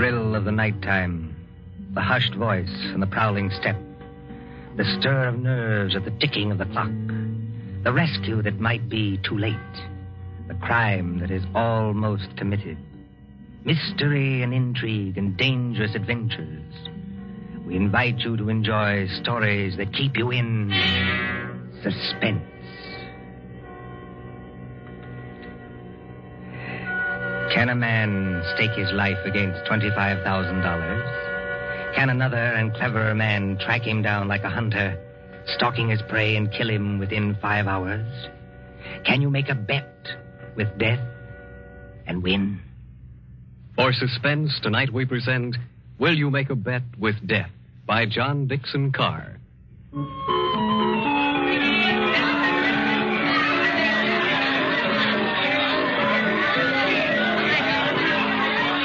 thrill of the nighttime, the hushed voice and the prowling step, the stir of nerves at the ticking of the clock, the rescue that might be too late, the crime that is almost committed, mystery and intrigue and dangerous adventures. We invite you to enjoy stories that keep you in suspense. Can a man stake his life against $25,000? Can another and cleverer man track him down like a hunter, stalking his prey and kill him within 5 hours? Can you make a bet with death and win? For Suspense, tonight we present Will You Make a Bet with Death by John Dixon Carr.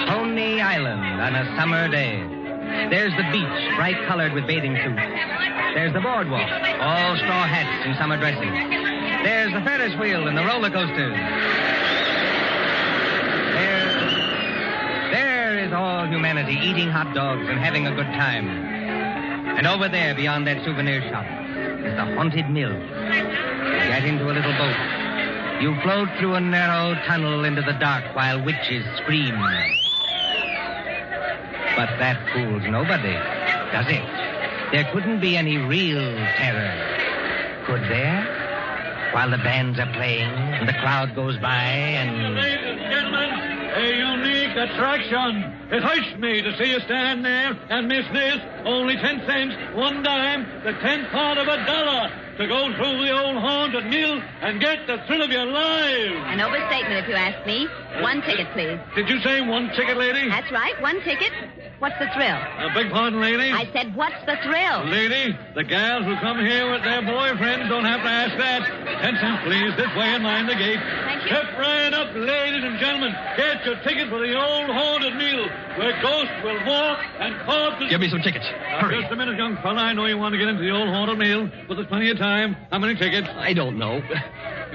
Coney Island on a summer day. There's the beach, bright-colored with bathing suits. There's the boardwalk, all straw hats and summer dressing. There's the Ferris wheel and the roller coasters. There is all humanity eating hot dogs and having a good time. And over there, beyond that souvenir shop, is the haunted mill. You get into a little boat. You float through a narrow tunnel into the dark while witches scream. But that fools nobody, does it? There couldn't be any real terror, could there? While the bands are playing and the crowd goes by and... Ladies and gentlemen, a unique attraction. It hurts me to see you stand there and miss this. Only 10 cents, 1 dime, the 10th part of $1 to go through the old haunted mill and get the thrill of your life. An overstatement, if you ask me. 1 ticket, please. Did you say 1 ticket, lady? That's right, 1 ticket. What's the thrill? Beg pardon, lady? I said, what's the thrill? Lady, the gals who come here with their boyfriends don't have to ask that. 10 cents, please, this way and mind the gate. Thank you. Step right up, ladies and gentlemen. Get your ticket for the old haunted mill, where ghosts will walk and corpses... Give me some tickets. Hurry. Just a minute, young fella. I know you want to get into the old haunted mill, but there's plenty of time. How many tickets? I don't know.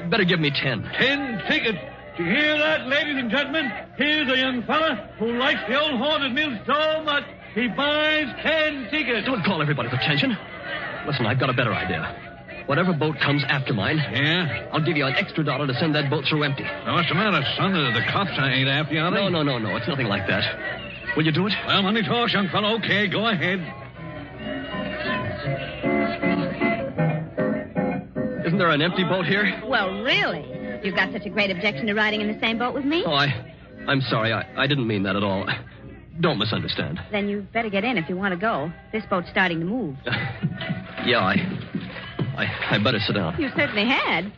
Better give me 10. 10 tickets. Do you hear that, ladies and gentlemen? Here's a young fella who likes the old haunted mill so much, he buys 10 tickets. Don't call everybody's attention. Listen, I've got a better idea. Whatever boat comes after mine, Yeah? I'll give you an extra $1 to send that boat through empty. Now, what's the matter, son? The cops ain't after you, are they? No. It's nothing like that. Will you do it? Well, money talks, young fella. Okay, go ahead. Isn't there an empty boat here? Well, really? You've got such a great objection to riding in the same boat with me? Oh, I'm sorry. I didn't mean that at all. Don't misunderstand. Then you better get in if you want to go. This boat's starting to move. Yeah, I better sit down. You certainly had.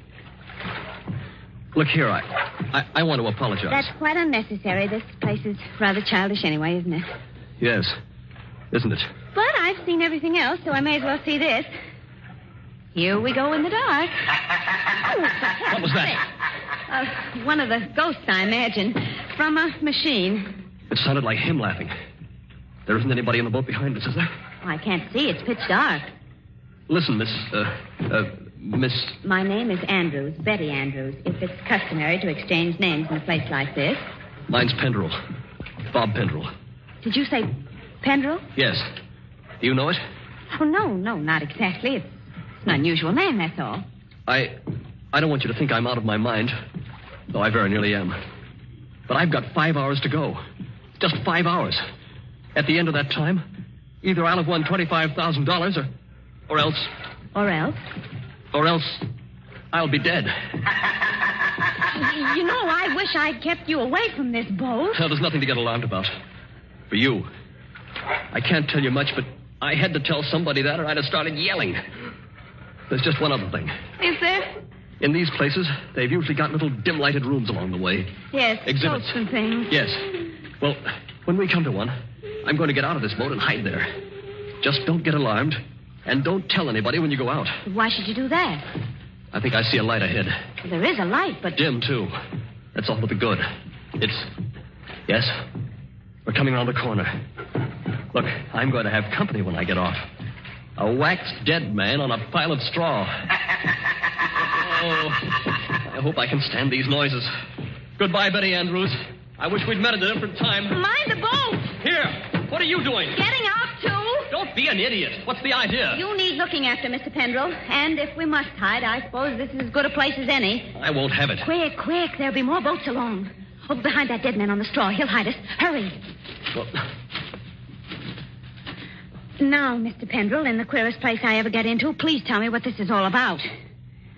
Look here, I want to apologize. That's quite unnecessary. This place is rather childish anyway, isn't it? Yes, isn't it? But I've seen everything else, so I may as well see this. Here we go in the dark. What was that? One of the ghosts, I imagine, from a machine. It sounded like him laughing. There isn't anybody in the boat behind us, is there? I can't see. It's pitch dark. Listen, Miss... My name is Andrews, Betty Andrews. If it's customary to exchange names in a place like this. Mine's Pendrell. Bob Pendrell. Did you say Pendrell? Yes. Do you know it? Oh, no, not exactly. It's an unusual name, that's all. I don't want you to think I'm out of my mind, though I very nearly am. But I've got 5 hours to go. Just 5 hours. At the end of that time, either I'll have won $25,000 or else... Or else? Or else I'll be dead. You know, I wish I'd kept you away from this boat. Well, there's nothing to get alarmed about. For you. I can't tell you much, but I had to tell somebody that or I'd have started yelling. There's just one other thing. Is there? In these places, they've usually got little dim-lighted rooms along the way. Yes, Exhibits. boats and things. Yes. Well, when we come to one, I'm going to get out of this boat and hide there. Just don't get alarmed, and don't tell anybody when you go out. Why should you do that? I think I see a light ahead. Well, there is a light, but... Dim, too. That's all but the good. It's... Yes? We're coming around the corner. Look, I'm going to have company when I get off. A waxed dead man on a pile of straw. Oh, I hope I can stand these noises. Goodbye, Betty Andrews. I wish we'd met at a different time. Mind the boat! Here, here. What are you doing? Getting out, too? Don't be an idiot. What's the idea? You need looking after, Mr. Pendrell. And if we must hide, I suppose this is as good a place as any. I won't have it. Quick, quick. There'll be more boats along. Over behind that dead man on the straw. He'll hide us. Hurry. Well, Now, Mr. Pendrell, in the queerest place I ever get into, please tell me what this is all about.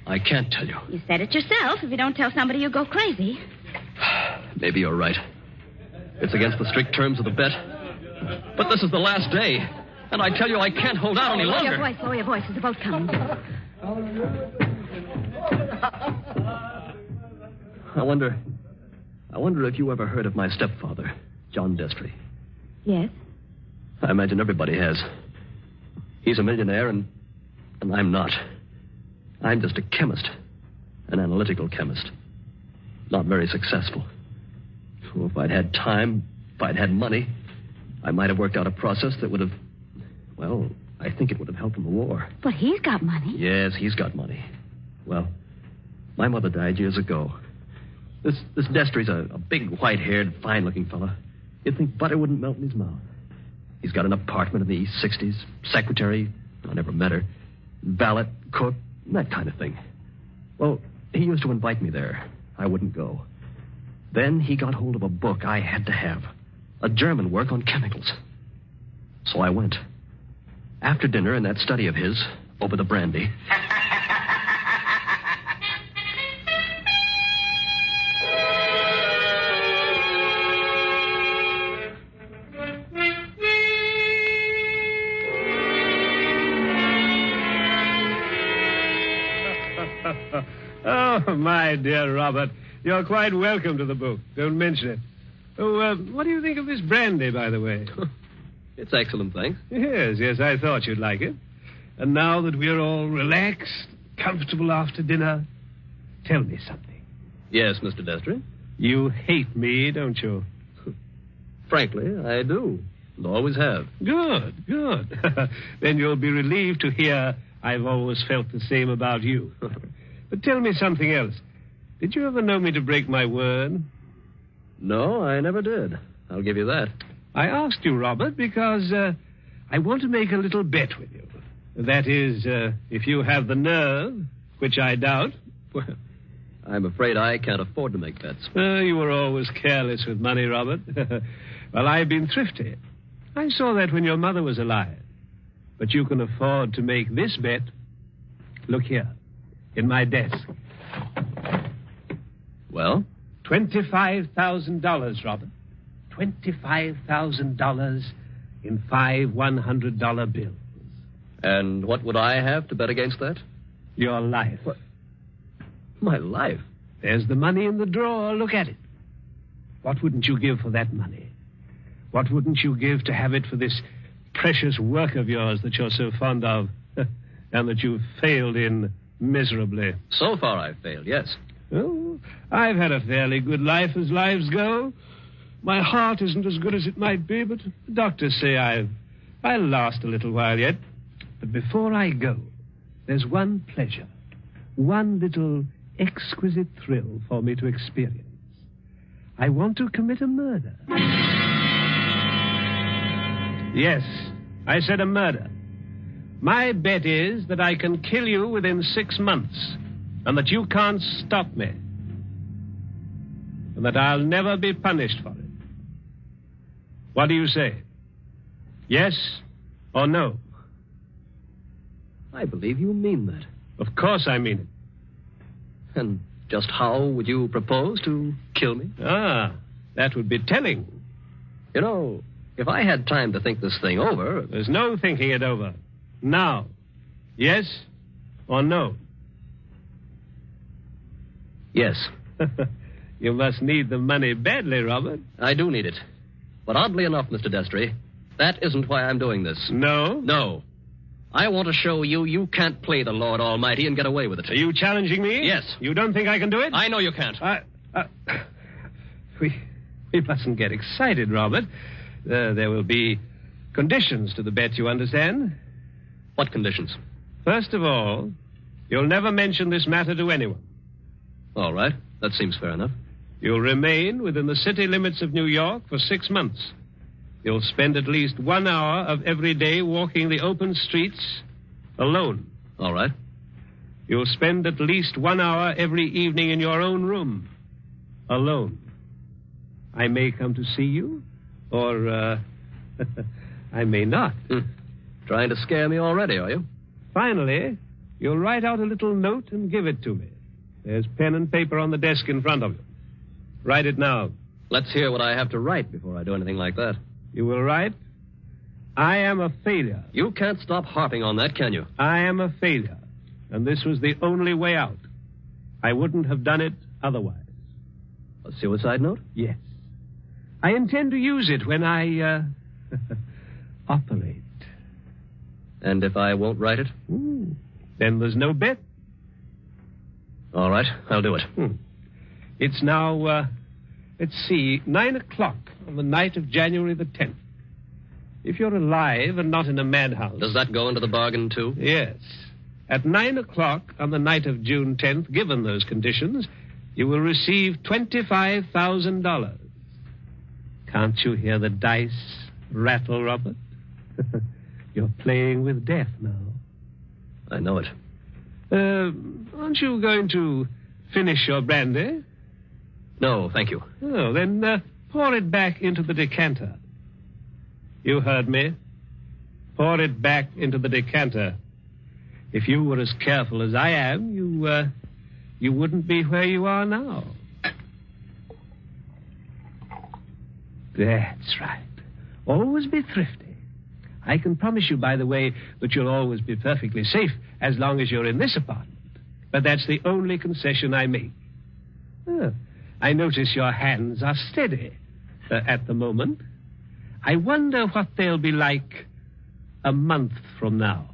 I can't tell you. You said it yourself. If you don't tell somebody, you go crazy. Maybe you're right. It's against the strict terms of the bet. But this is the last day. And I tell you, I can't hold out any longer. Lower your voice. There's a boat coming. I wonder if you ever heard of my stepfather, John Destry. Yes? I imagine everybody has. He's a millionaire, and I'm not. I'm just a chemist, an analytical chemist. Not very successful. Well, if I'd had time, if I'd had money, I might have worked out a process that would have, well, I think it would have helped in the war. But he's got money. Yes, he's got money. Well, my mother died years ago. This Destry's a big, white-haired, fine-looking fella. You'd think butter wouldn't melt in his mouth. He's got an apartment in the East 60s, secretary, I never met her, valet, cook, that kind of thing. Well, he used to invite me there. I wouldn't go. Then he got hold of a book I had to have, a German work on chemicals. So I went. After dinner in that study of his, over the brandy. Oh, my dear Robert, you're quite welcome to the book. Don't mention it. Oh, what do you think of this brandy, by the way? It's excellent, thanks. Yes, I thought you'd like it. And now that we're all relaxed, comfortable after dinner, tell me something. Yes, Mr. Destry? You hate me, don't you? Frankly, I do. And always have. Good. Then you'll be relieved to hear I've always felt the same about you. But tell me something else. Did you ever know me to break my word? No, I never did. I'll give you that. I asked you, Robert, because I want to make a little bet with you. That is, if you have the nerve, which I doubt. Well, I'm afraid I can't afford to make bets. You were always careless with money, Robert. Well, I've been thrifty. I saw that when your mother was alive. But you can afford to make this bet. Look here, in my desk. Well? $25,000, Robert. $25,000 in 5 $100 bills. And what would I have to bet against that? Your life. What? My life? There's the money in the drawer. Look at it. What wouldn't you give for that money? What wouldn't you give to have it for this precious work of yours that you're so fond of and that you've failed in miserably? So far I've failed, yes. Oh, I've had a fairly good life as lives go. My heart isn't as good as it might be, but the doctors say I'll last a little while yet. But before I go, there's one pleasure, one little exquisite thrill for me to experience. I want to commit a murder. Yes, I said a murder. My bet is that I can kill you within 6 months, and that you can't stop me, and that I'll never be punished for it. What do you say? Yes or no? I believe you mean that. Of course I mean it. And just how would you propose to kill me? That would be telling. You know, if I had time to think this thing over... There's no thinking it over. Now. Yes or no? Yes. You must need the money badly, Robert. I do need it. But oddly enough, Mr. Destry, that isn't why I'm doing this. No? No. I want to show you can't play the Lord Almighty and get away with it. Are you challenging me? Yes. You don't think I can do it? I know you can't. We mustn't get excited, Robert. There will be conditions to the bet, you understand? What conditions? First of all, you'll never mention this matter to anyone. All right. That seems fair enough. You'll remain within the city limits of New York for 6 months. You'll spend at least 1 hour of every day walking the open streets alone. All right. You'll spend at least 1 hour every evening in your own room alone. I may come to see you, or I may not. Trying to scare me already, are you? Finally, you'll write out a little note and give it to me. There's pen and paper on the desk in front of you. Write it now. Let's hear what I have to write before I do anything like that. You will write, I am a failure. You can't stop harping on that, can you? I am a failure, and this was the only way out. I wouldn't have done it otherwise. A suicide note? Yes. I intend to use it when I, operate. And if I won't write it? Then there's no bet. All right, I'll do it. It's now, let's see, 9 o'clock on the night of January the 10th. If you're alive and not in a madhouse... Does that go into the bargain, too? Yes. At 9 o'clock on the night of June 10th, given those conditions, you will receive $25,000. Can't you hear the dice rattle, Robert? You're playing with death now. I know it. Aren't you going to finish your brandy? No, thank you. Oh, then pour it back into the decanter. You heard me. Pour it back into the decanter. If you were as careful as I am, you wouldn't be where you are now. That's right. Always be thrifty. I can promise you, by the way, that you'll always be perfectly safe as long as you're in this apartment. But that's the only concession I make. I notice your hands are steady at the moment. I wonder what they'll be like a month from now.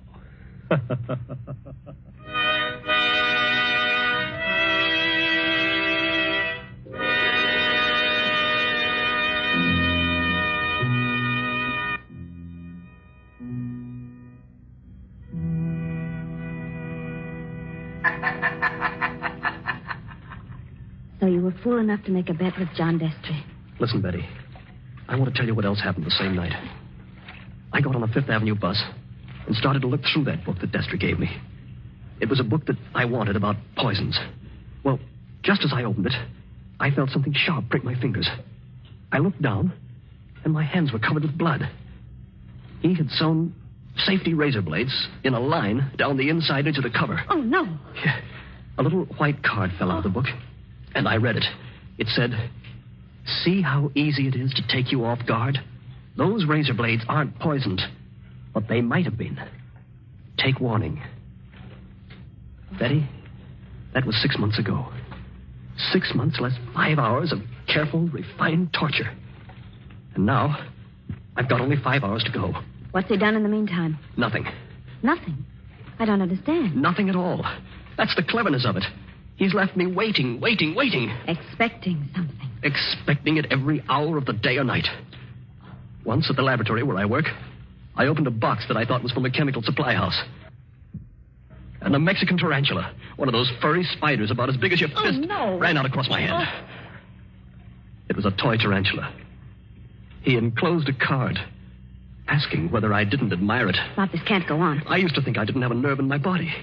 So you were fool enough to make a bet with John Destry. Listen, Betty. I want to tell you what else happened the same night. I got on the Fifth Avenue bus and started to look through that book that Destry gave me. It was a book that I wanted about poisons. Well, just as I opened it, I felt something sharp prick my fingers. I looked down, and my hands were covered with blood. He had sewn safety razor blades in a line down the inside edge of the cover. Oh, no. Yeah. A little white card fell out of the book, and I read it. It said, "See how easy it is to take you off guard? Those razor blades aren't poisoned, but they might have been. Take warning." Betty, that was 6 months ago. 6 months less 5 hours of careful, refined torture. And now, I've got only 5 hours to go. What's he done in the meantime? Nothing. Nothing? I don't understand. Nothing at all. That's the cleverness of it. He's left me waiting. Expecting something. Expecting it every hour of the day or night. Once at the laboratory where I work, I opened a box that I thought was from a chemical supply house. And a Mexican tarantula, one of those furry spiders about as big as your fist, ran out across my hand. It was a toy tarantula. He enclosed a card asking whether I didn't admire it. Bob, this can't go on. I used to think I didn't have a nerve in my body.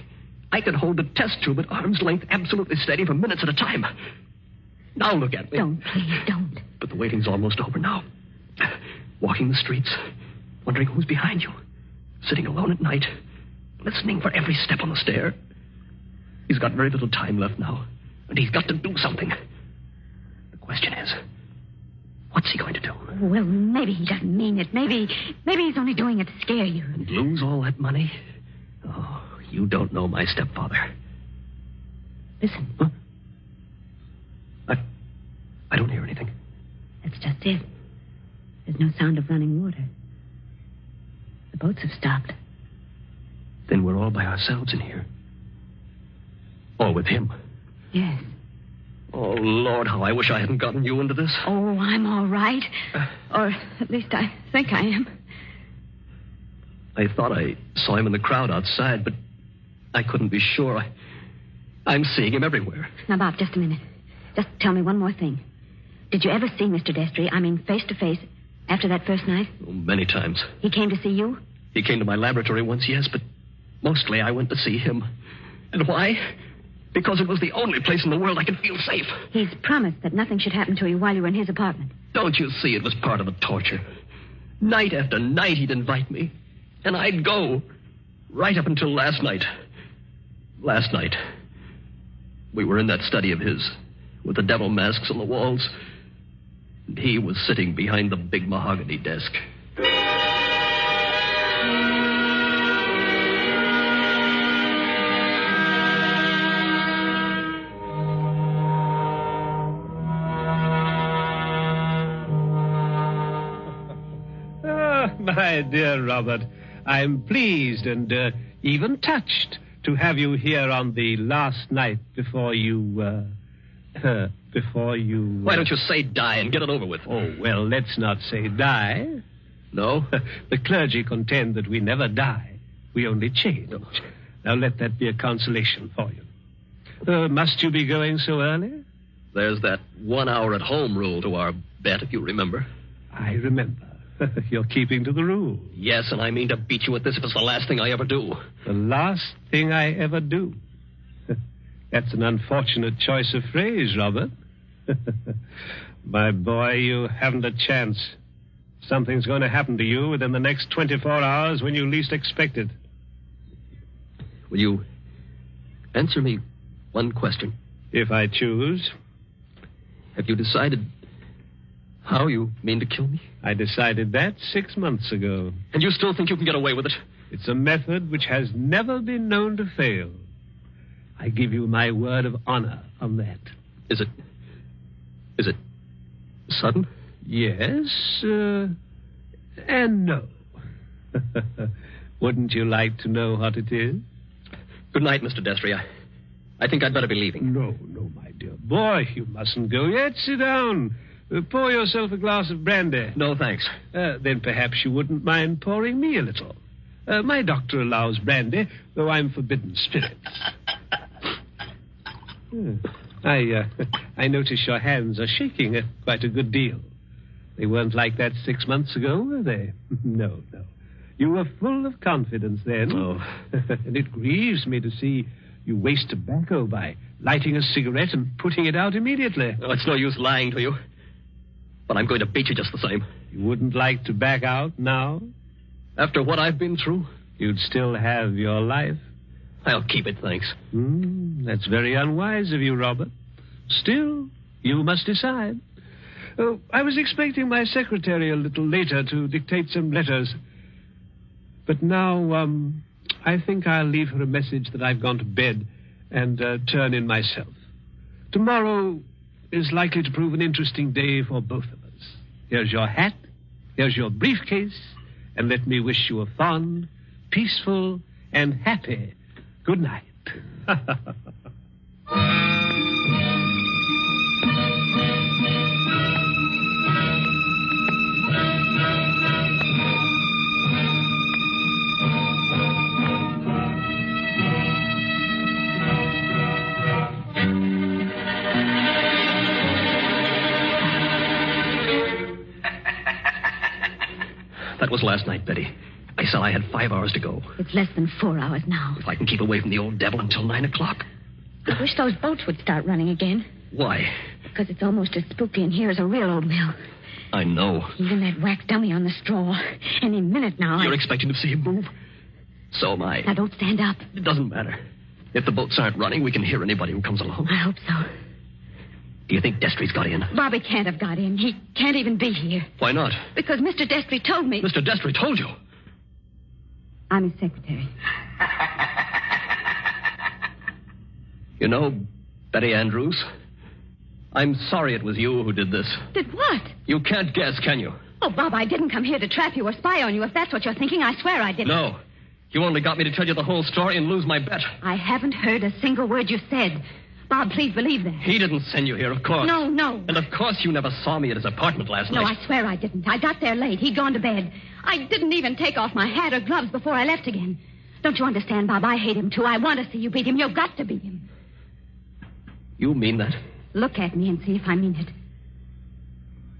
I could hold the test tube at arm's length absolutely steady for minutes at a time. Now look at me. Don't, please, don't. But the waiting's almost over now. Walking the streets, wondering who's behind you. Sitting alone at night, listening for every step on the stair. He's got very little time left now, and he's got to do something. The question is, what's he going to do? Well, maybe he doesn't mean it. Maybe he's only doing it to scare you. And lose all that money? Oh, you don't know my stepfather. Listen. Huh? I don't hear anything. That's just it. There's no sound of running water. The boats have stopped. Then we're all by ourselves in here. Or with him. Yes. Oh, Lord, how I wish I hadn't gotten you into this. Oh, I'm all right. Or at least I think I am. I thought I saw him in the crowd outside, but I couldn't be sure. I'm seeing him everywhere. Now, Bob, just a minute. Just tell me one more thing. Did you ever see Mr. Destry, I mean face to face, After that first night? Oh, many times. He came to see you? He came to my laboratory once, yes, but mostly I went to see him. And why? Because it was the only place in the world I could feel safe. He's promised that nothing should happen to you while you were in his apartment. Don't you see it was part of the torture? Night after night he'd invite me, and I'd go. Right up until last night. Last night. We were in that study of his, with the devil masks on the walls. And he was sitting behind the big mahogany desk. My dear Robert, I'm pleased and even touched to have you here on the last night before you... Why don't you say die and get it over with? Oh, well, let's not say die. No? The clergy contend that we never die. We only change. Now let that be a consolation for you. Must you be going so early? There's that 1 hour at home rule to our bet, if you remember. I remember. You're keeping to the rule. Yes, and I mean to beat you at this if it's the last thing I ever do. The last thing I ever do. That's an unfortunate choice of phrase, Robert. My boy, you haven't a chance. Something's going to happen to you within the next 24 hours when you least expect it. Will you answer me one question? If I choose. Have you decided how you mean to kill me? I decided that 6 months ago. And you still think you can get away with it? It's a method which has never been known to fail. I give you my word of honor on that. Is it sudden? Yes, and no. Wouldn't you like to know what it is? Good night, Mr. Destry. I think I'd better be leaving. No, my dear boy. You mustn't go yet. Sit down. Pour yourself a glass of brandy. No, thanks. Then perhaps you wouldn't mind pouring me a little. My doctor allows brandy, though I'm forbidden spirits. I notice your hands are shaking quite a good deal. They weren't like that 6 months ago, were they? No. You were full of confidence then. Oh. And it grieves me to see you waste tobacco by lighting a cigarette and putting it out immediately. Oh, it's no use lying to you. But I'm going to beat you just the same. You wouldn't like to back out now? After what I've been through? You'd still have your life. I'll keep it, thanks. That's very unwise of you, Robert. Still, you must decide. Oh, I was expecting my secretary a little later to dictate some letters. But now, I think I'll leave her a message that I've gone to bed and turn in myself. Tomorrow is likely to prove an interesting day for both of us. Here's your hat, here's your briefcase, and let me wish you a fond, peaceful, and happy good night. That was last night, Betty. I said I had 5 hours to go. It's less than 4 hours now. If I can keep away from the old devil until 9 o'clock. I wish those boats would start running again. Why? Because it's almost as spooky in here as a real old mill. I know. Even that wax dummy on the straw. Any minute now. You're expecting to see him move? So am I. Now don't stand up. It doesn't matter. If the boats aren't running, we can hear anybody who comes along. I hope so. Do you think Destry's got in? Bobby can't have got in. He can't even be here. Why not? Because Mr. Destry told me. Mr. Destry told you? I'm his secretary. You know, Betty Andrews, I'm sorry it was you who did this. Did what? You can't guess, can you? Oh, Bob, I didn't come here to trap you or spy on you. If that's what you're thinking, I swear I didn't. No. You only got me to tell you the whole story and lose my bet. I haven't heard a single word you said. Bob, please believe that. He didn't send you here, of course. No. And of course you never saw me at his apartment last night. No, I swear I didn't. I got there late. He'd gone to bed. I didn't even take off my hat or gloves before I left again. Don't you understand, Bob? I hate him, too. I want to see you beat him. You've got to beat him. You mean that? Look at me and see if I mean it.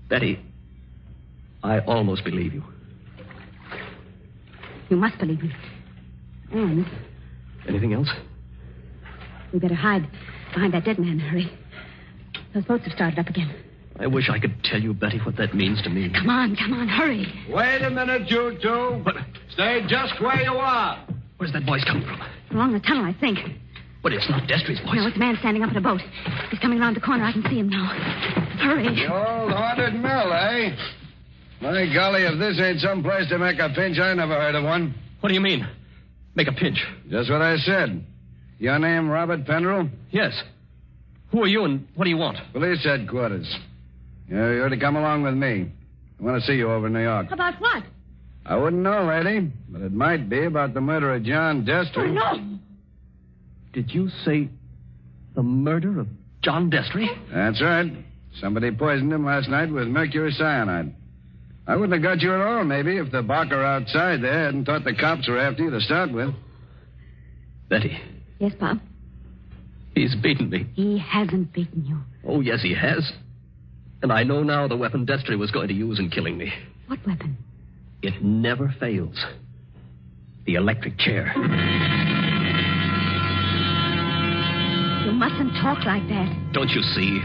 Betty, I almost believe you. You must believe me. And Anything else? we better hide behind that dead man. Hurry. Those boats have started up again. I wish I could tell you, Betty, what that means to me. Come on, hurry. Wait a minute, you two. But Stay just where you are. where's that voice coming from? Along the tunnel, I think. But it's not Destry's voice. No, it's a man standing up in a boat. He's coming around the corner. I can see him now. Hurry. The old haunted mill, eh? My golly, if this ain't some place to make a pinch, I never heard of one. What do you mean? Make a pinch? Just what I said. Your name, Robert Pendrell? Yes. Who are you and what do you want? Police headquarters. You're to come along with me. I want to see you over in New York. About what? I wouldn't know, lady, but it might be about the murder of John Destry. Oh, no. Did you say the murder of John Destry? That's right. Somebody poisoned him last night with mercury cyanide. I wouldn't have got you at all, maybe, if the barker outside there hadn't thought the cops were after you to start with. Betty, Yes, Bob? he's beaten me. He hasn't beaten you. Oh, yes, he has. And I know now the weapon Destry was going to use in killing me. What weapon? It never fails. The electric chair. You mustn't talk like that. Don't you see?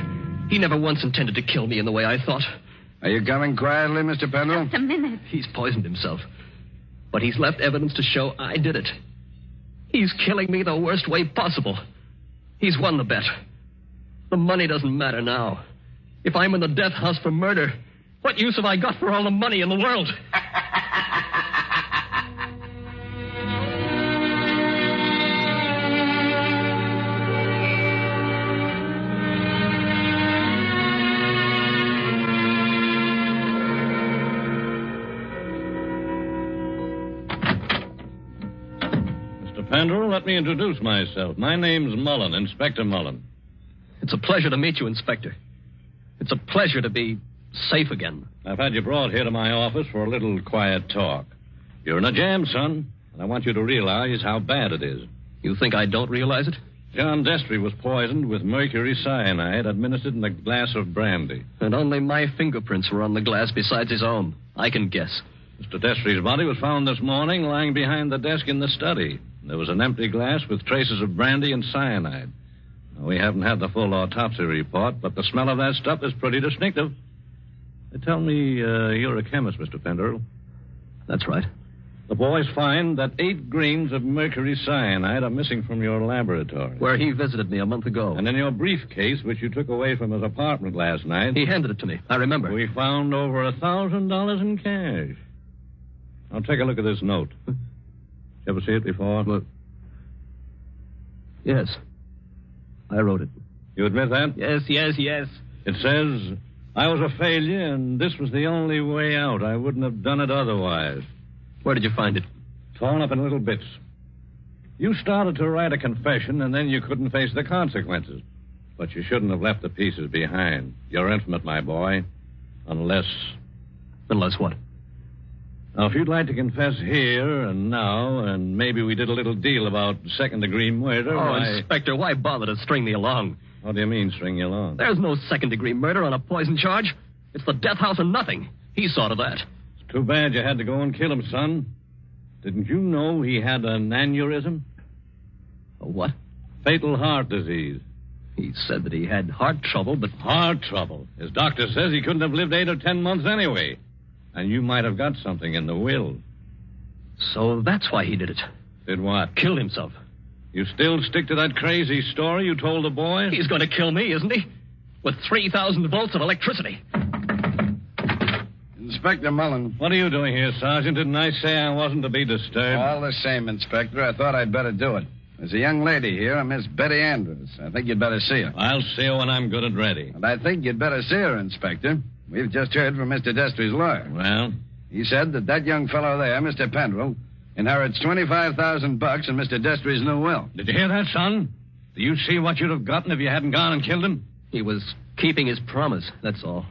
He never once intended to kill me in the way I thought. Are you coming quietly, Mr. Pendrell? Just a minute. He's poisoned himself. But he's left evidence to show I did it. He's killing me the worst way possible. He's won the bet. The money doesn't matter now. If I'm in the death house for murder, what use have I got for all the money in the world? Pendrell, let me introduce myself. My name's Mullen, Inspector Mullen. It's a pleasure to meet you, Inspector. It's a pleasure to be safe again. I've had you brought here to my office for a little quiet talk. You're in a jam, son, and I want you to realize how bad it is. You think I don't realize it? John Destry was poisoned with mercury cyanide administered in a glass of brandy. And only my fingerprints were on the glass besides his own. I can guess. Mr. Destry's body was found this morning lying behind the desk in the study. There was an empty glass with traces of brandy and cyanide. Now, we haven't had the full autopsy report, but the smell of that stuff is pretty distinctive. They tell me you're a chemist, Mr. Pendrell. That's right. The boys find that 8 grains of mercury cyanide are missing from your laboratory. Where he visited me a month ago. And in your briefcase, which you took away from his apartment last night... He handed it to me. I remember. We found over $1,000 in cash. Now, take a look at this note. You ever see it before? Well, yes. I wrote it. You admit that? Yes. It says, I was a failure, and this was the only way out. I wouldn't have done it otherwise. Where did you find it? Torn up in little bits. You started to write a confession, and then you couldn't face the consequences. But you shouldn't have left the pieces behind. You're intimate, my boy. Unless... Unless what? Now, if you'd like to confess here and now, and maybe we did a little deal about second-degree murder... Oh, Inspector, why bother to string me along? What do you mean, string you along? There's no second-degree murder on a poison charge. It's the death house and nothing. He saw to that. It's too bad you had to go and kill him, son. Didn't you know he had an aneurysm? A what? Fatal heart disease. He said that he had heart trouble, but... Heart trouble? His doctor says he couldn't have lived 8 or 10 months anyway. And you might have got something in the will. So that's why he did it. Did what? Killed himself. You still stick to that crazy story you told the boys? He's going to kill me, isn't he? With 3,000 volts of electricity. Inspector Mullen. What are you doing here, Sergeant? Didn't I say I wasn't to be disturbed? All the same, Inspector. I thought I'd better do it. There's a young lady here, a Miss Betty Andrews. I think you'd better see her. I'll see her when I'm good and ready. And I think you'd better see her, Inspector. We've just heard from Mr. Destry's lawyer. Well? He said that young fellow there, Mr. Pendrell, inherits $25,000 in Mr. Destry's new will. Did you hear that, son? Do you see what you'd have gotten if you hadn't gone and killed him? He was keeping his promise, that's all.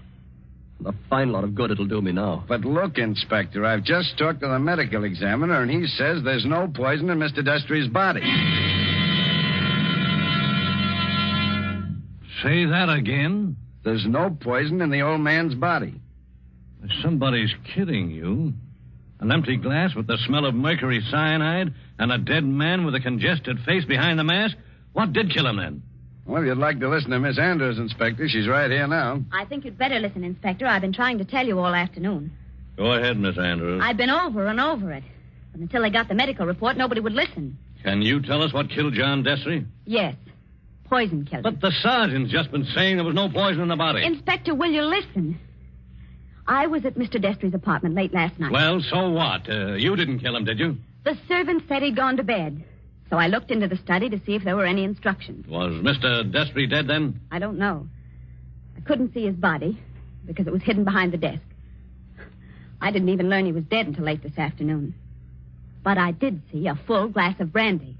A fine lot of good it'll do me now. But look, Inspector, I've just talked to the medical examiner, and he says there's no poison in Mr. Destry's body. Say that again? There's no poison in the old man's body. Somebody's kidding you. An empty glass with the smell of mercury cyanide and a dead man with a congested face behind the mask? What did kill him then? Well, you'd like to listen to Miss Andrews, Inspector. She's right here now. I think you'd better listen, Inspector. I've been trying to tell you all afternoon. Go ahead, Miss Andrews. I've been over and over it. But until they got the medical report, nobody would listen. Can you tell us what killed John Destry? Yes. Poison killed him. But the sergeant's just been saying there was no poison in the body. Inspector, will you listen? I was at Mr. Destry's apartment late last night. Well, so what? You didn't kill him, did you? The servant said he'd gone to bed. So I looked into the study to see if there were any instructions. Was Mr. Destry dead then? I don't know. I couldn't see his body because it was hidden behind the desk. I didn't even learn he was dead until late this afternoon. But I did see a full glass of brandy.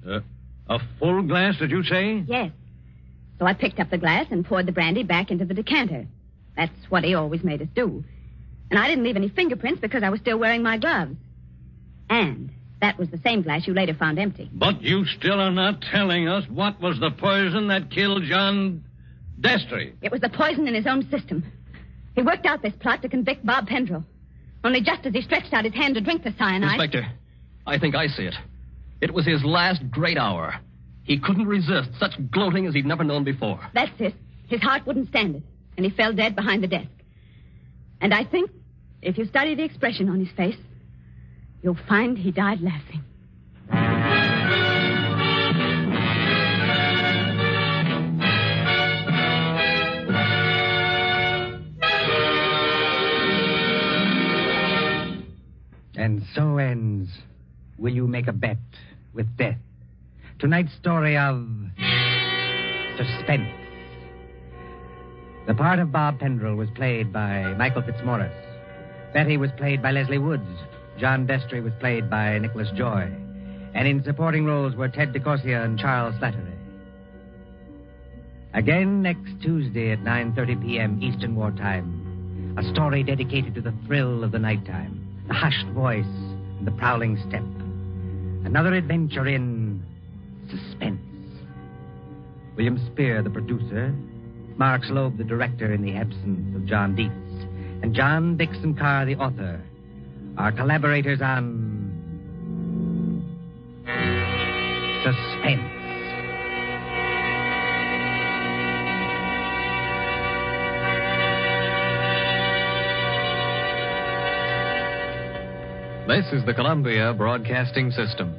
A full glass, did you say? Yes. So I picked up the glass and poured the brandy back into the decanter. That's what he always made us do. And I didn't leave any fingerprints because I was still wearing my gloves. And that was the same glass you later found empty. But you still are not telling us what was the poison that killed John Destry. It was the poison in his own system. He worked out this plot to convict Bob Pendrell. Only just as he stretched out his hand to drink the cyanide... Inspector, I think I see it. It was his last great hour. He couldn't resist such gloating as he'd never known before. That's it. His heart wouldn't stand it, and he fell dead behind the desk. And I think, if you study the expression on his face, you'll find he died laughing. And so ends Will You Make a Bet with Death? Tonight's story of suspense. The part of Bob Pendrell was played by Michael Fitzmaurice. Betty was played by Leslie Woods. John Destry was played by Nicholas Joy. And in supporting roles were Ted DeCorsia and Charles Slattery. Again next Tuesday at 9:30 p.m. Eastern Wartime. A story dedicated to the thrill of the nighttime, the hushed voice, and the prowling step. Another adventure in suspense. William Spear, the producer. Mark Slobe, the director, in the absence of John Dietz. And John Dixon Carr, the author, are collaborators on Suspense. This is the Columbia Broadcasting System.